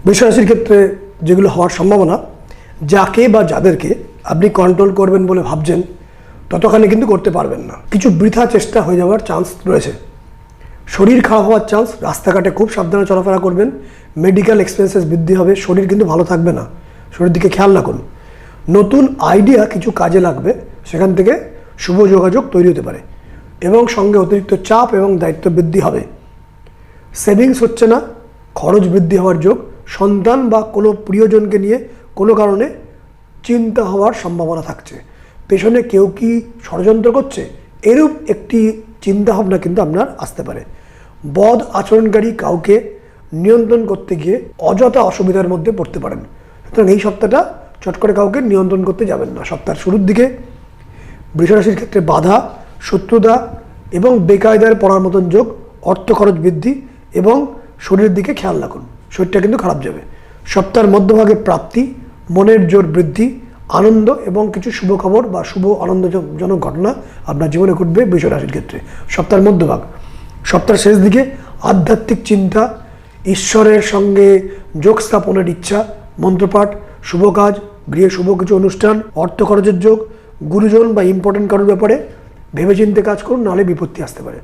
বৃষ রাশির ক্ষেত্রে যেগুলো হওয়ার সম্ভাবনা, যাকে বা যাদেরকে আপনি কন্ট্রোল করবেন বলে ভাবছেন ততখানি কিন্তু করতে পারবেন না। কিছু বৃথা চেষ্টা হয়ে যাওয়ার চান্স রয়েছে। শরীর খারাপ হওয়ার চান্স, রাস্তাঘাটে খুব সাবধানে চলাফেরা করবেন, মেডিকেল এক্সপেন্সেস বৃদ্ধি হবে, শরীর কিন্তু ভালো থাকবে না, শরীরের দিকে খেয়াল রাখুন। নতুন আইডিয়া কিছু কাজে লাগবে, সেখান থেকে শুভ যোগাযোগ তৈরি হতে পারে এবং সঙ্গে অতিরিক্ত চাপ এবং দায়িত্ব বৃদ্ধি হবে। সেভিংস হচ্ছে না, খরচ বৃদ্ধি হওয়ার যোগ, সন্তান বা কোনো প্রিয়জনকে নিয়ে কোনো কারণে চিন্তা হওয়ার সম্ভাবনা থাকছে। পেছনে কেউ কি ষড়যন্ত্র করছে, এরূপ একটি চিন্তাভাবনা কিন্তু আপনার আসতে পারে। বদ আচরণকারী কাউকে নিয়ন্ত্রণ করতে গিয়ে অযথা অসুবিধার মধ্যে পড়তে পারেন। সুতরাং এই সপ্তাহটা চট করে কাউকে নিয়ন্ত্রণ করতে যাবেন না। সপ্তাহের শুরুর দিকে বৃষ রাশির ক্ষেত্রে বাধা, শত্রুতা এবং বেকায়দায় পড়ার মতন যোগ, অর্থ খরচ বৃদ্ধি এবং শরীরের দিকে খেয়াল রাখুন, শরীরটা কিন্তু খারাপ যাবে। সপ্তাহের মধ্যভাগে প্রাপ্তি, মনের জোর বৃদ্ধি, আনন্দ এবং কিছু শুভ খবর বা শুভ আনন্দজনক ঘটনা আপনার জীবনে ঘটবে বৃষ রাশির ক্ষেত্রে সপ্তাহের মধ্যভাগ। সপ্তাহের শেষ দিকে আধ্যাত্মিক চিন্তা, ঈশ্বরের সঙ্গে যোগ স্থাপনের ইচ্ছা, মন্ত্রপাঠ, শুভ কাজ, গৃহে শুভ কিছু অনুষ্ঠান, অর্থ খরচের যোগ, গুরুজন বা ইম্পর্টেন্ট কারোর ব্যাপারে ভেবেচিন্তে কাজ করুন, নাহলে বিপত্তি আসতে পারে।